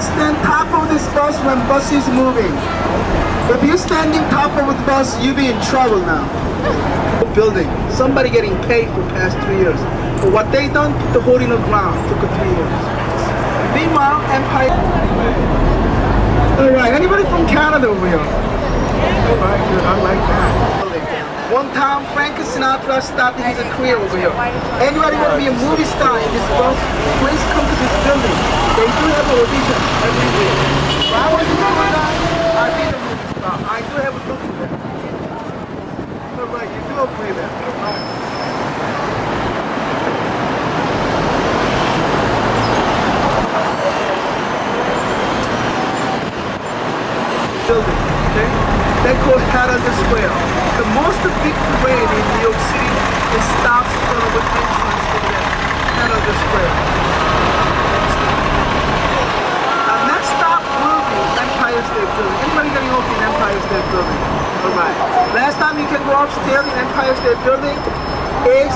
stand top of this bus when bus is moving. If you're standing top of the bus, you be in trouble now. Building. Somebody getting paid for past 3 years. For what they done, put the hole in the ground. Took 3 years. Meanwhile, Empire. Alright, anybody from Canada over here? Alright, good. I like that. One time, Frank Sinatra started his career over here. Anybody want to be a movie star in this bus? Please come to this building. They do have an audition every week. When I was a movie star, I did a movie star. I do have a look at that. Alright, you do play that. Building, okay? They call Madison Square. The most big parade in New York City, it stops in front of the Madison Square. Madison Square. Our next stop will be Empire State Building. Anybody getting off in Empire State Building? Alright. Last time you can go upstairs in Empire State Building is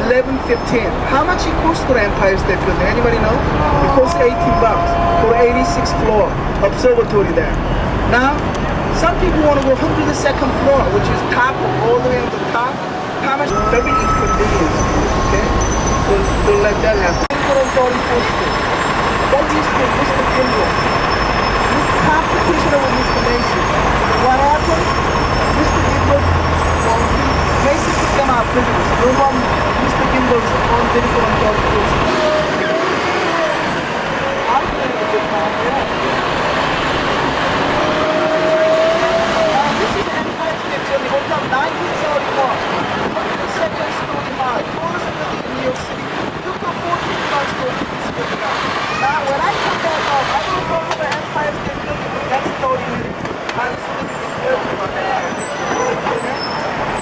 11:15. How much it costs for the Empire State Building? Anybody know? It costs $18 for the 86th floor observatory there. Now, some people want to go 102nd floor, which is top all the way on the top. How much? Very inconvenient, okay? Don't let that happen. On 34th Street. That used to be Mr. Kimball. This competition with Mr. Mason. What happened? Mr. Kimball, Mason took them out of business. No one, Mr. Kimball's on video on 34th Street. I'm going to get down there. Hotel 1971, 102nd story high, tallest building in New York City. Took the 14 bucks to this building out. Now, when I come back up, I will go to the Empire State Building the next 30 minutes. I'm sitting in this building.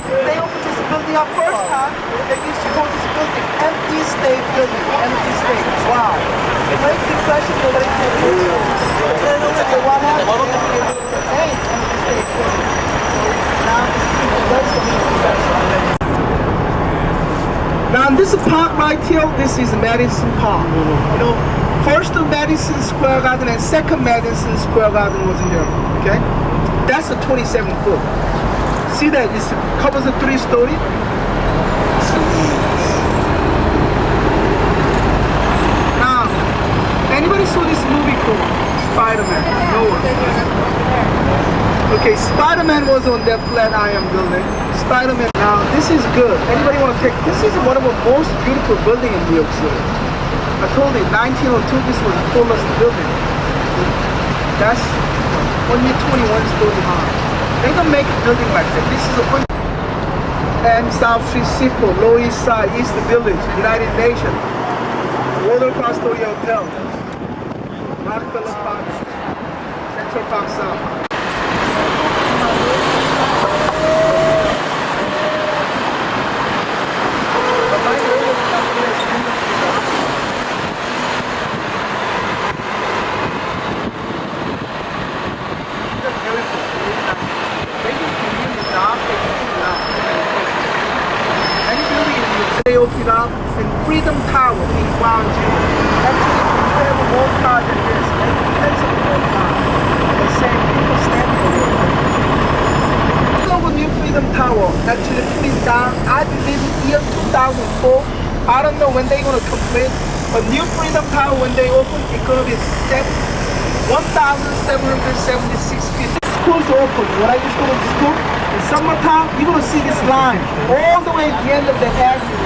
They opened this building up first time. They used to call this building Empty State Building. Empty State. Wow. It makes the impression that they can't move. So what happened? Hey, Empty State Building. Now this park right here, this is Madison Park. You know, first Madison Square Garden and second Madison Square Garden was here. Okay, that's a 27-foot. See that? It covers a 3-story. Now, anybody saw this movie called Spider-Man? No one. Okay, Spider-Man was on that Flatiron building. Spider-Man. Now, this is good. Anybody want to take? This is one of the most beautiful buildings in New York City. I told you, 1902, this was the tallest building. That's only 21 stories high. They don't make a building like that. This is a and South Street, Seaport, Lower East Side, East Village, United Nations, Waterfront Astoria Hotel, Rockefeller Park, Central Park South. They open up in Freedom Tower in ground zero. Actually, if you have more cars than this, and depends on more cars. They say people standing over there. Over New Freedom Tower, actually putting down, I believe in year 2004. I don't know when they're going to complete. But New Freedom Tower, when they open, it's going to be 1,776 feet. School's open. When I used to go to school, in summertime, you're going to see this line all the way at the end of the avenue.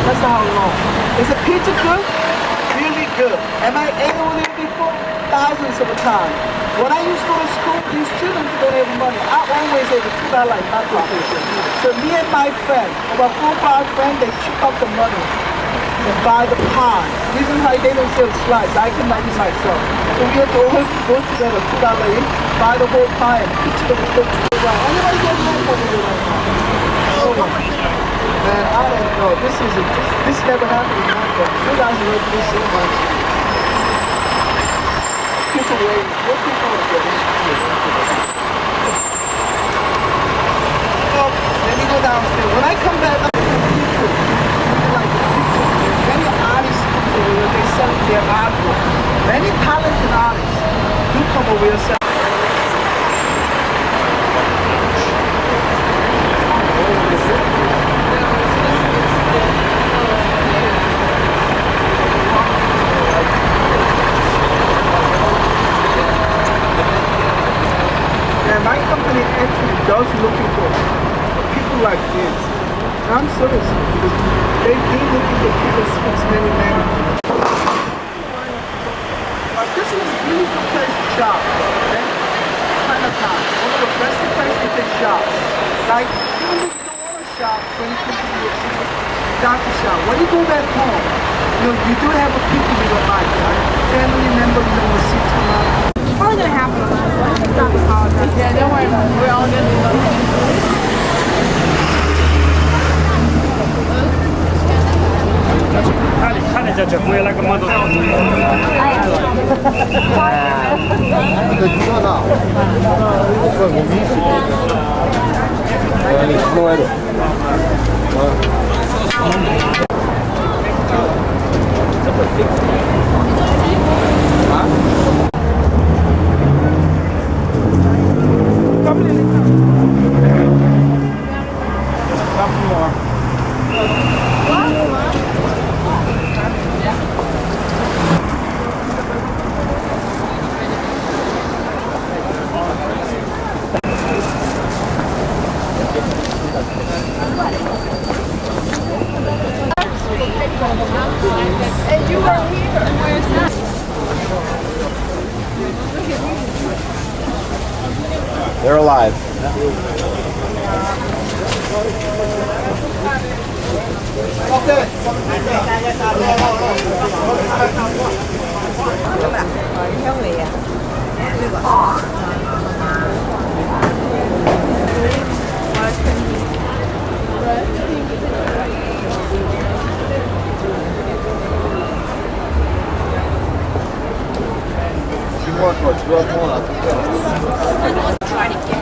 That's how long. Is the picture good? Really good. Am I able with it before? Thousands of times. When I used to go to school, these children don't have money. I always have $2 in my pocket. So me and my friend, about 4 or 5 friends, they chip up the money and buy the pie. Reason why they don't sell slices, I cannot eat myself. So we have to always go together, $2 each, buy the whole pie and pitch the cook. Anybody get money over here right now? Oh, man, I don't know. This never happened in my book. You guys work this so much. People wait. What people want to get this? Oh, let me go downstairs. When I come back, many artists, they sell their artwork. Many talented artists. come over yourself. My company actually does looking for people like this. And I'm serious because they've been looking for people since many, many years. But this is a really good place to shop, okay? Chinatown, one of the best places to shop. Like, even if you don't want to shop, when you come to New York City, you got to shop. When you go back home, you do have a people you don't like, right? Family member you don't want to see too much. It's probably gonna happen a lot, so it's not apologize. Yeah, don't worry about it. We're all gonna be And you were here. Where's that? They're alive. Try to get.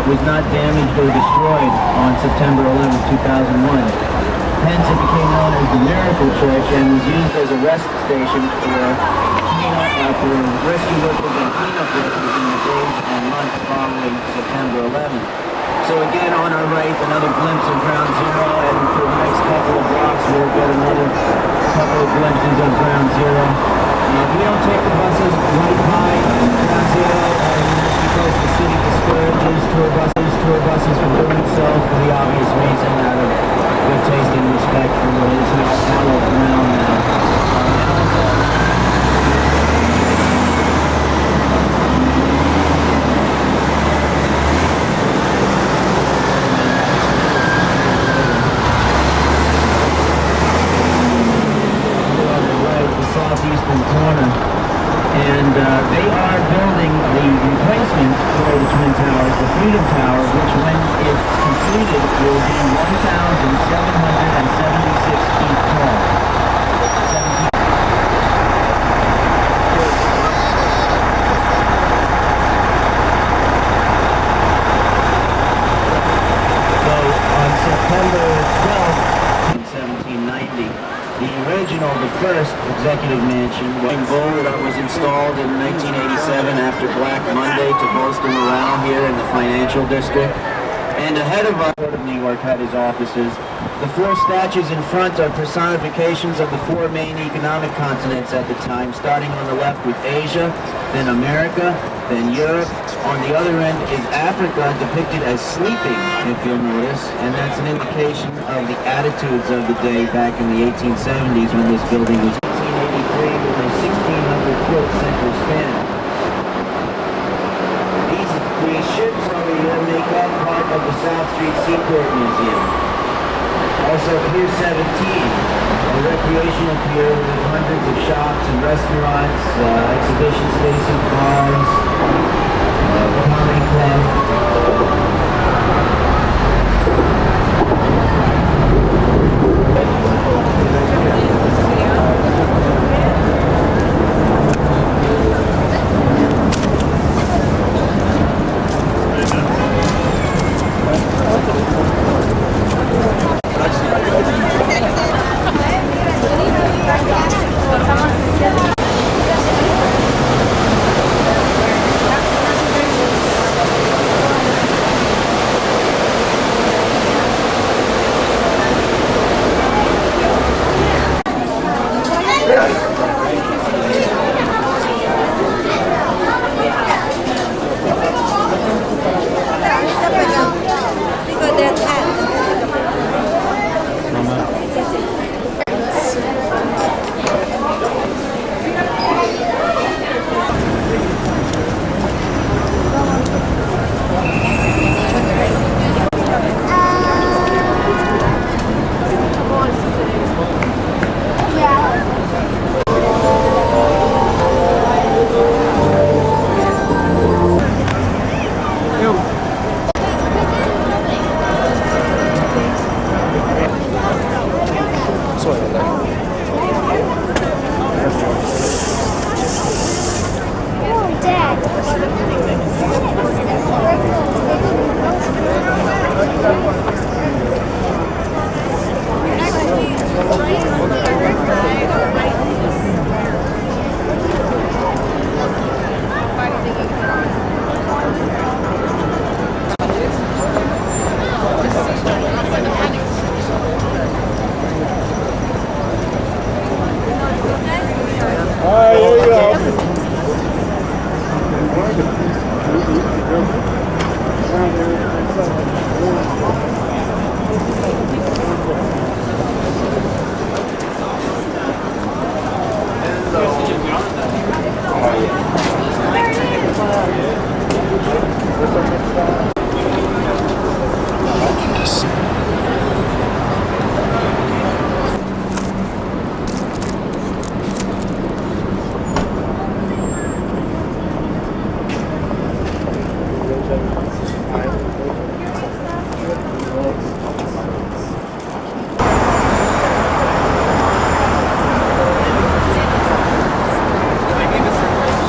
Was not damaged or destroyed on September 11, 2001. Hence, it became known as the Miracle Church and was used as a rest station for rescue workers and cleanup workers in the days and months following September 11. So again, on our right, another glimpse of Ground Zero, and for the next couple of blocks, we'll get another couple of glimpses of Ground Zero. We don't take the buses right by Ground Zero, and that's because the city discourages tour buses from doing so for the obvious reason out of good taste and respect for what is now hallowed ground now. Southeastern corner, and they are building the replacement for the Twin Towers, the Freedom Tower, which when it's completed will be 1,776 feet tall. So on September 12th, 1790, the original, the first executive mansion, Wayne Bull, that was installed in 1987 after Black Monday to bolster morale here in the financial district. And ahead of us, New York had his offices. The four statues in front are personifications of the four main economic continents at the time, starting on the left with Asia, then America, then Europe. On the other end is Africa, depicted as sleeping, if you'll notice, and that's an indication of the attitudes of the day back in the 1870s when this building was 1883 with a 1,600-foot central span. These three ships over here make up part of the South Street Seaport Museum. Also Pier 17, a recreational pier with hundreds of shops and restaurants, exhibition spaces, bars, comedy club.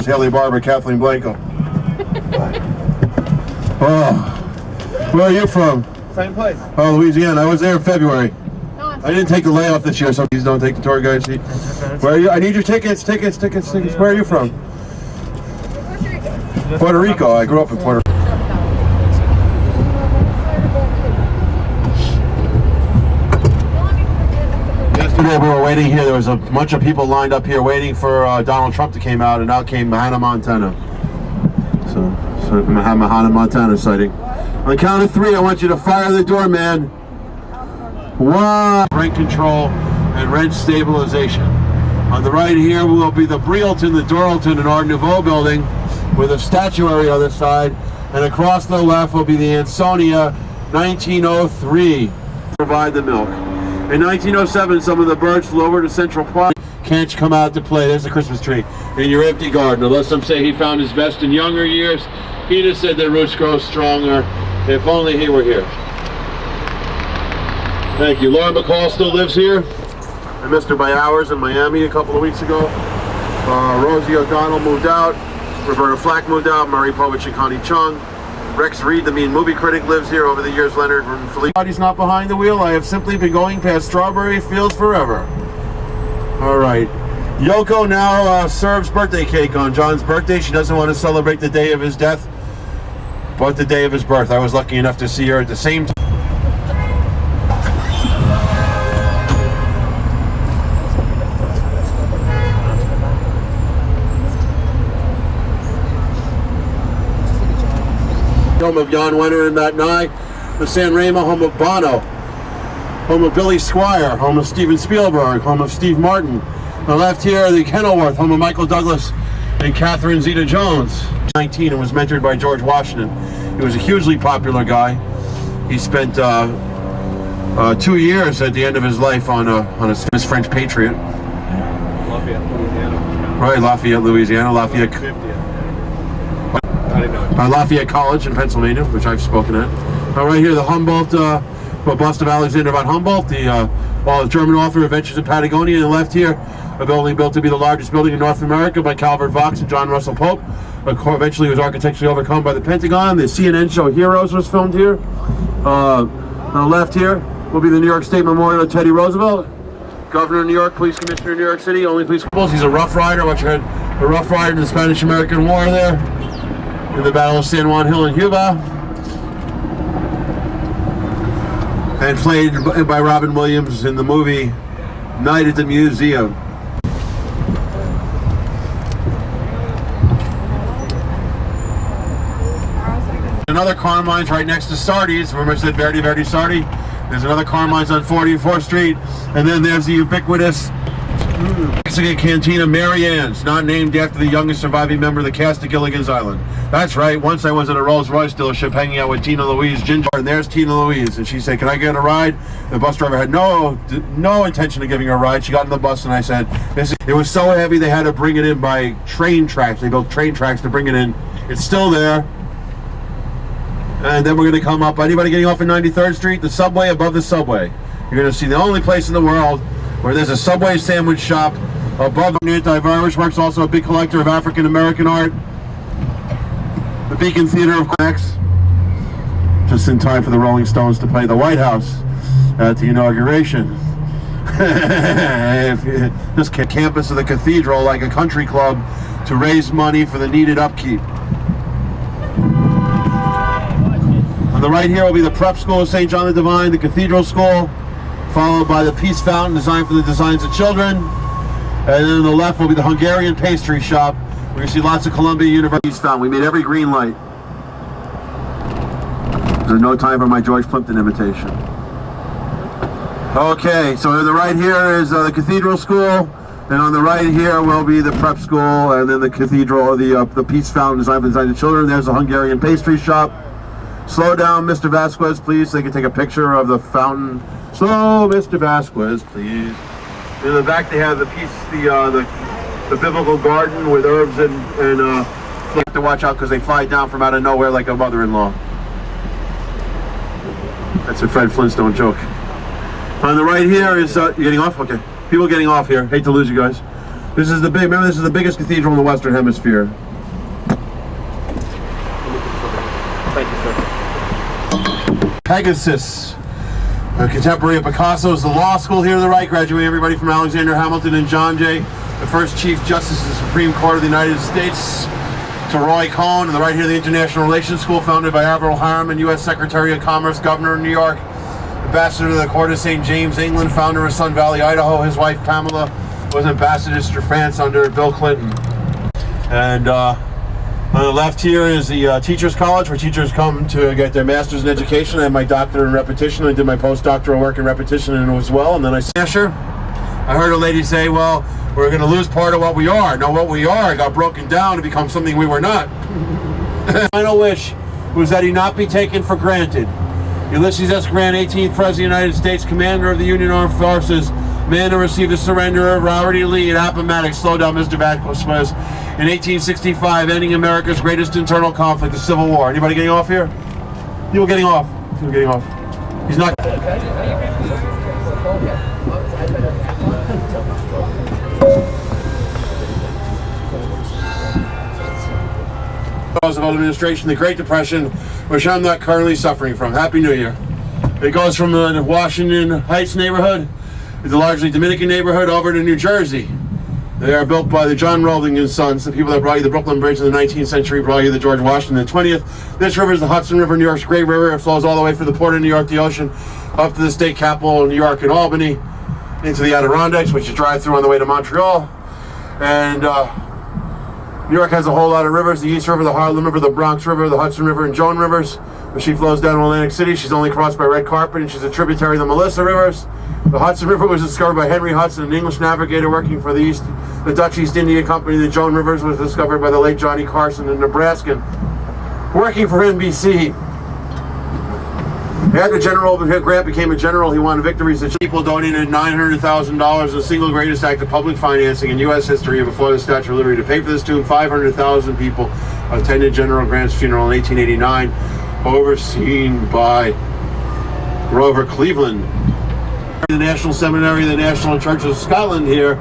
Haley Barber, Kathleen Blanco. Oh, where are you from? Same place. Oh, Louisiana. I was there in February. I didn't take the layoff this year, so please don't take the tour guide seat. Where are you? I need your tickets. Where are you from? Puerto Rico. I grew up in Puerto Rico. Yesterday we were waiting here. There was a bunch of people lined up here waiting for Donald Trump to come out, and out came Hannah Montana. So Hannah Montana sighting. On the count of three, I want you to fire the door, man. 1. Rent control and rent stabilization. On the right here will be the Brielton, the Doralton, and Art Nouveau building with a statuary on the side. And across the left will be the Ansonia 1903. Provide the milk. In 1907, some of the birds flew over to Central Park. Can't you come out to play? There's a Christmas tree in your empty garden. Unless some say he found his best in younger years. He just said the roots grow stronger. If only he were here. Thank you. Laura McCall still lives here. I missed her by hours in Miami a couple of weeks ago. Rosie O'Donnell moved out. Roberta Flack moved out. Murray Povich and Connie Chung. Rex Reed, the mean movie critic, lives here. Over the years, Leonard and Felipe. He's not behind the wheel. I have simply been going past strawberry fields forever. All right. Yoko now serves birthday cake on John's birthday. She doesn't want to celebrate the day of his death, but the day of his birth. I was lucky enough to see her at the same time. home of Jan Wenner and Matt Nye. The San Remo, home of Bono. Home of Billy Squier, home of Steven Spielberg, home of Steve Martin. On the left here, the Kenilworth, home of Michael Douglas and Catherine Zeta-Jones. 19 and was mentored by George Washington. He was a hugely popular guy. He spent 2 years at the end of his life on a French patriot. Lafayette, Louisiana. Right, Lafayette, Louisiana. Lafayette. 50th. I didn't know. Lafayette College in Pennsylvania, which I've spoken at. Right here, the Humboldt, bust of Alexander von Humboldt, the German author of Adventures in Patagonia. And left here, a building built to be the largest building in North America by Calvert Vaux and John Russell Pope. Eventually was architecturally overcome by the Pentagon. The CNN show Heroes was filmed here. On the left here will be the New York State Memorial of Teddy Roosevelt. Governor of New York, Police Commissioner of New York City, only police. He's a Rough Rider, what you heard, a Rough Rider in the Spanish-American War there, in the Battle of San Juan Hill in Cuba. And played by Robin Williams in the movie Night at the Museum. Another Carmine's right next to Sardi's. Remember I said Verdi, Verdi, Sardi? There's another Carmine's on 44th Street. And then there's the ubiquitous Mexican Cantina Mary Ann's, not named after the youngest surviving member of the cast of Gilligan's Island. That's right, once I was at a Rolls Royce dealership hanging out with Tina Louise Ginger, and there's Tina Louise, and she said, "Can I get a ride?" The bus driver had no intention of giving her a ride. She got in the bus and I said, it was so heavy they had to bring it in by train tracks. They built train tracks to bring it in. It's still there. And then we're going to come up, anybody getting off at 93rd Street? The subway above the subway. You're going to see the only place in the world where there's a Subway sandwich shop above the anti-virus works, also a big collector of African-American art. The Beacon Theater of Max. Just in time for the Rolling Stones to play the White House at the inauguration. This campus of the cathedral, like a country club, to raise money for the needed upkeep. On the right here will be the prep school of St. John the Divine, the cathedral school, followed by the Peace Fountain designed for the designs of children. And then on the left will be the Hungarian pastry shop, where you see lots of Columbia University Fountain. We made every green light. There's no time for my George Plimpton imitation. Okay, so on the right here is the cathedral school, and on the right here will be the prep school, and then the cathedral, the Peace Fountain designed for the designs of children. There's the Hungarian pastry shop. Slow down, Mr. Vasquez, please, so they can take a picture of the fountain. Slow, Mr. Vasquez, please. In the back, they have the biblical garden with herbs and you have to watch out because they fly down from out of nowhere like a mother-in-law. That's a Fred Flintstone joke. On the right here is you getting off? Okay, people getting off here. Hate to lose you guys. This is the remember, this is the biggest cathedral in the Western Hemisphere. Thank you, sir. Pegasus, a contemporary of Picasso's. The law school here to the right, graduating everybody from Alexander Hamilton and John Jay, the first Chief Justice of the Supreme Court of the United States, to Roy Cohn. On the right here, the International Relations School, founded by Averell Harriman, U.S. Secretary of Commerce, Governor of New York, Ambassador to the Court of St. James, England, founder of Sun Valley, Idaho. His wife, Pamela, was ambassador to France under Bill Clinton. And on the left here is the Teachers College, where teachers come to get their master's in education. I have my doctorate in repetition. I did my postdoctoral work in repetition as well. And then I heard a lady say, well, we're going to lose part of what we are. Now what we are got broken down to become something we were not. My final wish was that he not be taken for granted. Ulysses S. Grant, 18th President of the United States, Commander of the Union Armed Forces, man who received the surrender of Robert E. Lee at Appomattox, slow down Mr. Vasquez, in 1865, ending America's greatest internal conflict, the Civil War. Anybody getting off here? People getting off. People getting off. He's not. Roosevelt administration, the Great Depression, which I'm not currently suffering from. Happy New Year. It goes from the Washington Heights neighborhood, it's a largely Dominican neighborhood, over to New Jersey. They are built by the John Rolling and Sons, the people that brought you the Brooklyn Bridge in the 19th century, brought you the George Washington in the 20th. This river is the Hudson River, New York's great river. It flows all the way from the port of New York, the ocean, up to the state capital of New York and Albany, into the Adirondacks, which you drive through on the way to Montreal. And New York has a whole lot of rivers: the East River, the Harlem River, the Bronx River, the Hudson River, and Joan Rivers. When she flows down to Atlantic City, she's only crossed by red carpet, and she's a tributary of the Melissa Rivers. The Hudson River was discovered by Henry Hudson, an English navigator working for the Dutch East India Company. The Joan Rivers was discovered by the late Johnny Carson, a Nebraskan working for NBC. After General Grant became a general, he won victories. The people donated $900,000, the single greatest act of public financing in U.S. history before the Statue of Liberty. To pay for this tomb, 500,000 people attended General Grant's funeral in 1889, overseen by Grover Cleveland. The National Seminary, the National Church of Scotland here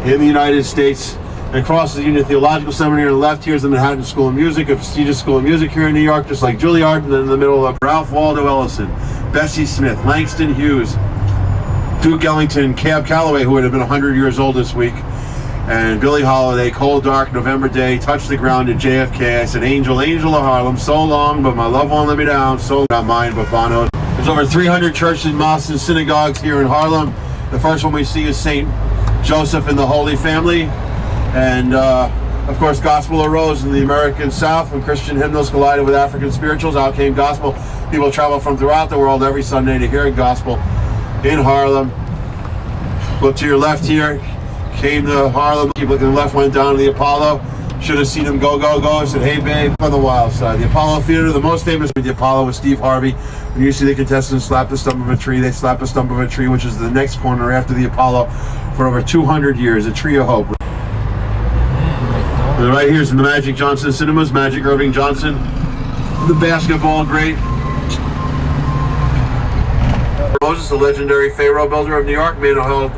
in the United States. And across the Union Theological Seminary on the left, here's the Manhattan School of Music, a prestigious school of music here in New York, just like Juilliard. And then in the middle of Ralph Waldo Ellison, Bessie Smith, Langston Hughes, Duke Ellington, Cab Calloway, who would have been 100 years old this week, and Billie Holiday, Cold Dark November Day, Touch the Ground at JFK. I said, Angel, Angel of Harlem, so long, but my love won't let me down, so not mine, but Bono. There's over 300 churches, mosques, and synagogues here in Harlem. The first one we see is St. Joseph and the Holy Family. And of course, gospel arose in the American South when Christian hymnals collided with African spirituals. Out came gospel. People travel from throughout the world every Sunday to hear gospel in Harlem. Look to your left here. Came to Harlem. Keep looking left, went down to the Apollo. Should have seen him go, go, go. Said, hey, babe, on the wild side. The Apollo Theater, the most famous with the Apollo was Steve Harvey. When you see the contestants slap the stump of a tree, they slap a stump of a tree, which is the next corner after the Apollo, for over 200 years, a tree of hope. And right here's the Magic Johnson Cinemas, Magic Irving Johnson, the basketball great. Moses, the legendary Pharaoh builder of New York, made a whole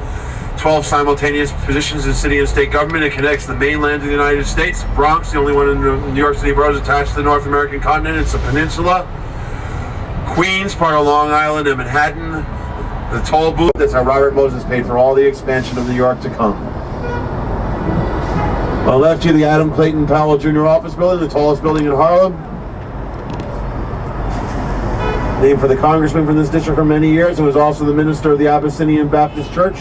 12 simultaneous positions in city and state government. It connects the mainland to the United States. Bronx, the only one in the New York City boroughs attached to the North American continent. It's a peninsula. Queens, part of Long Island and Manhattan. The toll booth, that's how Robert Moses paid for all the expansion of New York to come. On the left here, the Adam Clayton Powell Jr. Office Building, the tallest building in Harlem. Named for the congressman from this district for many years, and was also the minister of the Abyssinian Baptist Church.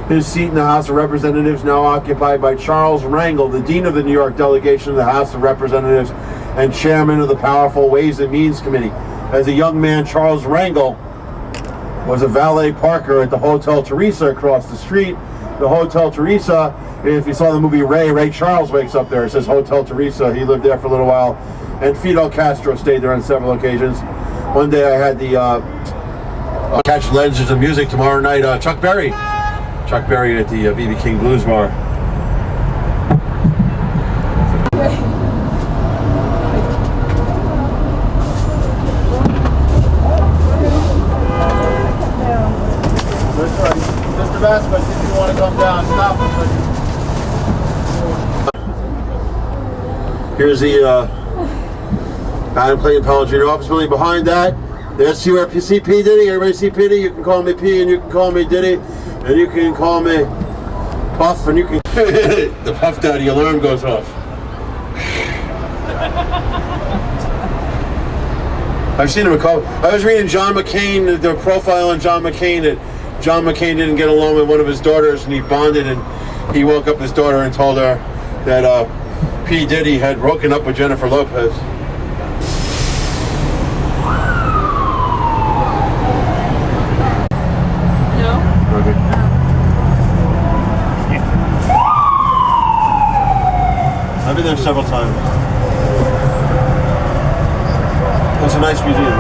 His seat in the House of Representatives now occupied by Charles Rangel, the dean of the New York delegation of the House of Representatives and chairman of the powerful Ways and Means Committee. As a young man, Charles Rangel was a valet parker at the Hotel Teresa across the street. The Hotel Teresa, if you saw the movie Ray Charles wakes up there. It says Hotel Teresa. He lived there for a little while. And Fidel Castro stayed there on several occasions. One day I had the catch Legends of Music tomorrow night. Chuck Berry at the B.B. King Blues Bar. Mr. Vasquez, if you want to come down, stop us. Here's the Adam Clayton Powell Jr. Office Building. Behind that, there's see P. Diddy. Everybody see P. Diddy? You can call me P and you can call me Diddy. And you can call me Puff and you can... the Puff Daddy alarm goes off. I've seen him a couple... I was reading John McCain, the profile on John McCain, that John McCain didn't get along with one of his daughters and he bonded, and he woke up his daughter and told her that P. Diddy had broken up with Jennifer Lopez. No? Okay. I've been there several times. It's a nice museum.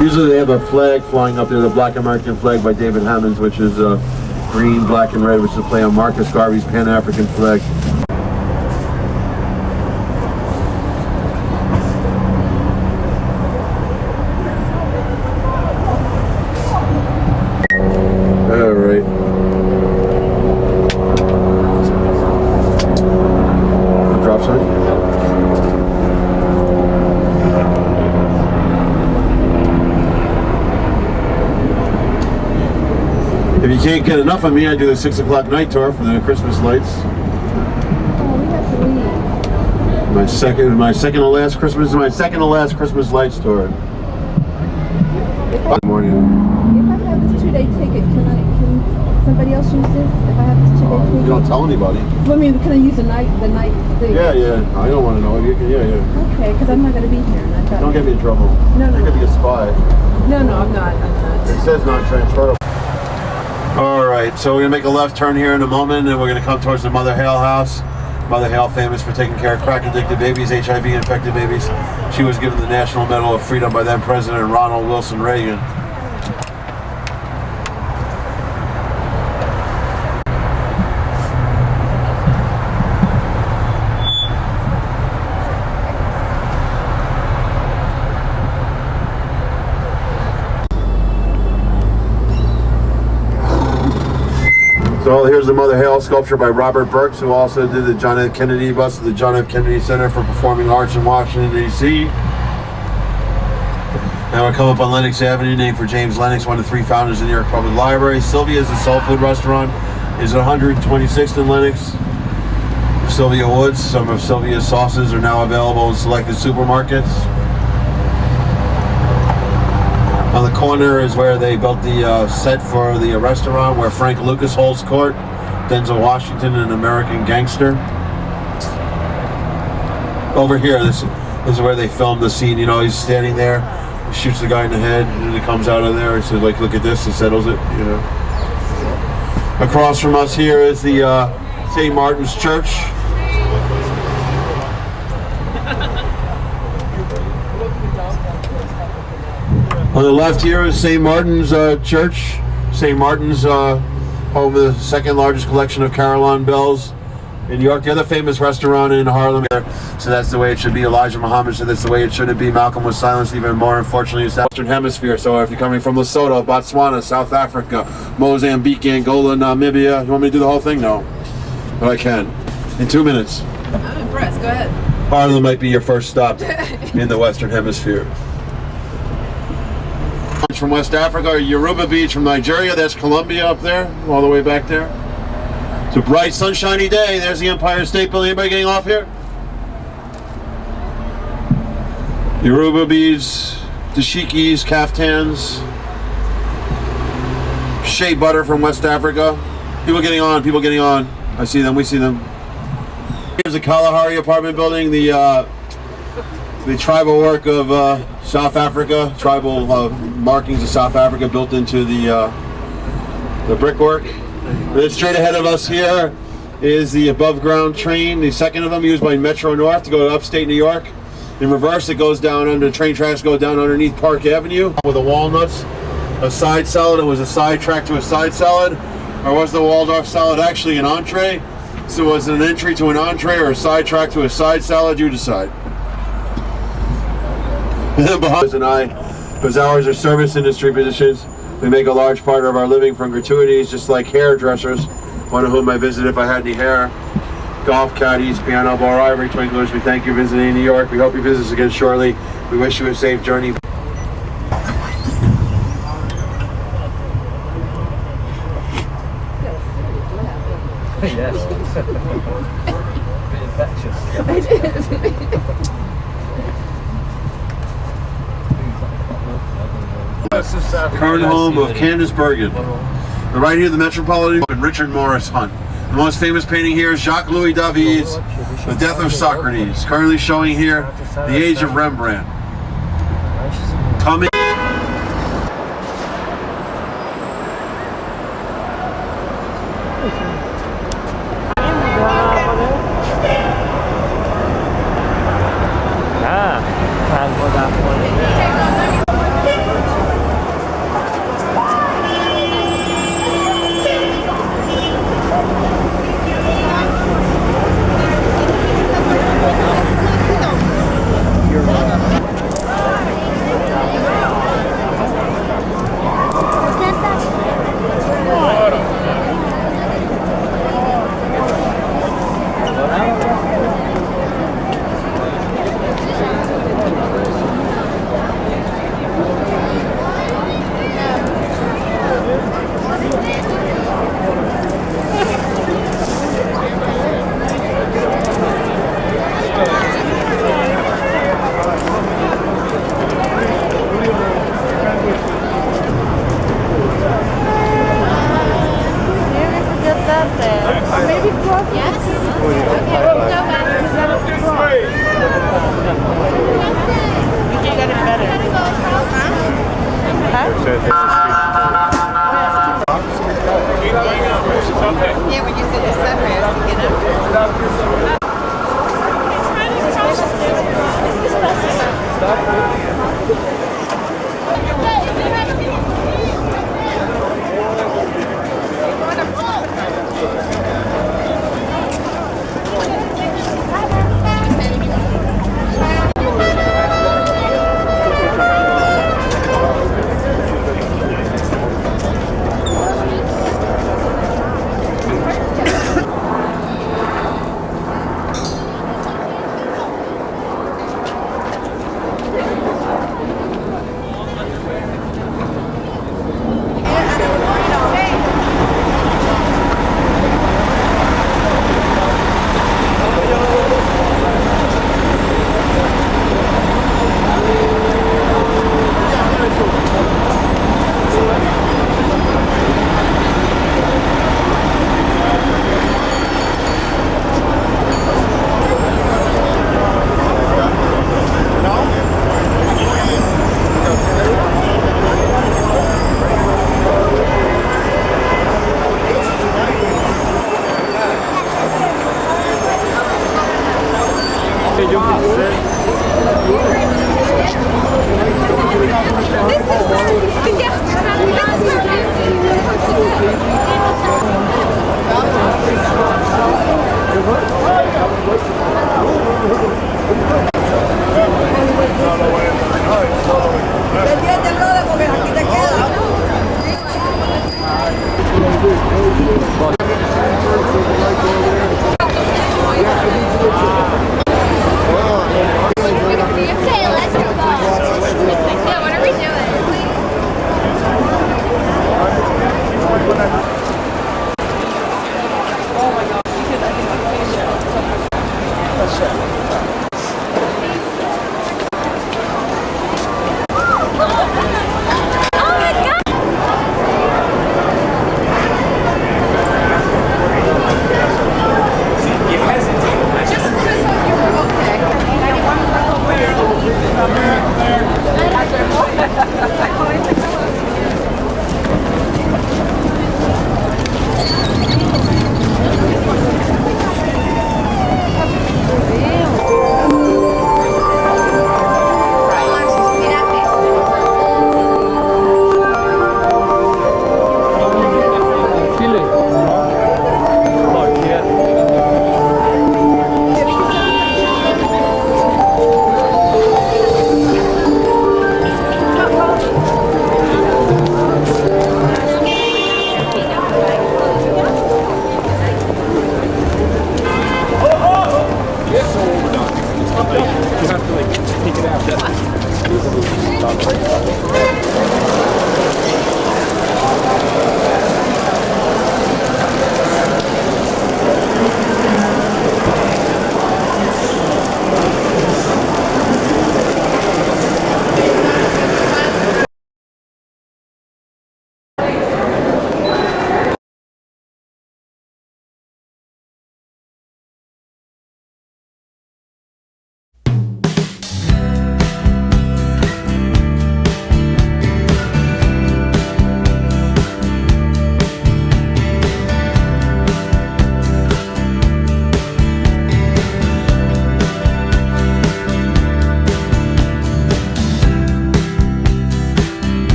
Usually they have a flag flying up there, the Black American flag by David Hammonds, which is green, black, and red, which is a play on Marcus Garvey's Pan-African flag. All right. Drop sign? If you can't get enough of me, I do the 6 o'clock night tour for the Christmas lights. Oh, we have to leave. My second to last Christmas lights tour. Good morning. If I have this 2-day ticket, can somebody else use this? If I have this 2-day ticket? You don't tell anybody. I mean, can I use the night thing? Yeah, yeah. I don't want to know. You can, yeah. Okay, because I'm not going to be here. And I thought, Don't get me in trouble. No, no. You're gonna be a spy. No, I'm not. It says non-transferable. All right, so we're gonna make a left turn here in a moment, and we're gonna come towards the Mother Hale house. Mother Hale, famous for taking care of crack-addicted babies, HIV-infected babies. She was given the National Medal of Freedom by then President Ronald Wilson Reagan. So here's the Mother Hale sculpture by Robert Burks, who also did the John F. Kennedy bust at the John F. Kennedy Center for Performing Arts in Washington, D.C. Now we come up on Lenox Avenue, named for James Lenox, one of the 3 founders of the New York Public Library. Sylvia's, a soul food restaurant, is at 126th and Lenox. Sylvia Woods, some of Sylvia's sauces are now available in selected supermarkets. On the corner is where they built the set for the restaurant where Frank Lucas holds court. Denzel Washington, an American gangster. Over here, this is where they filmed the scene. You know, he's standing there, he shoots the guy in the head, and he comes out of there. He says, like, look at this, he settles it, you know. Across from us here is the St. Martin's Church. On the left here is St. Martin's Church. St. Martin's, home of the 2nd largest collection of carillon bells in New York. The other famous restaurant in Harlem. So that's the way it should be. Elijah Muhammad said that's the way it should be. Malcolm was silenced even more. Unfortunately, it's the Western Hemisphere. So if you're coming from Lesotho, Botswana, South Africa, Mozambique, Angola, Namibia, you want me to do the whole thing? No. But I can. In 2 minutes. I'm impressed. Go ahead. Harlem might be your first stop in the Western Hemisphere. From West Africa, Yoruba Beach from Nigeria, that's Colombia up there, all the way back there. It's a bright, sunshiny day. There's the Empire State Building. Anybody getting off here? Yoruba beads, dashikis, kaftans, shea butter from West Africa. People getting on, people getting on. I see them, we see them. Here's the Kalahari apartment building, the tribal work of South Africa, tribal markings of South Africa built into the brickwork. And then straight ahead of us here is the above ground train, the 2nd of them used by Metro North to go to upstate New York. In reverse, it goes down under, train tracks go down underneath Park Avenue with the walnuts, a side salad. It was a side track to a side salad, or was the Waldorf salad actually an entree? So was it an entry to an entree or a side track to a side salad? You decide. Behind us and I, whose hours are service industry positions, we make a large part of our living from gratuities, just like hairdressers, one of whom I visit if I had any hair, golf caddies, piano bar, ivory twinklers. We thank you for visiting New York. We hope you visit us again shortly. We wish you a safe journey. Current home of Candace Bergen. Right here, the Metropolitan and Richard Morris Hunt. The most famous painting here is Jacques-Louis David's The Death of Socrates. Currently showing here The Age of Rembrandt. Coming. Maybe cross. Yes. Okay, we'll go back. You got it better. Gotta go across, huh? Yeah, when you said the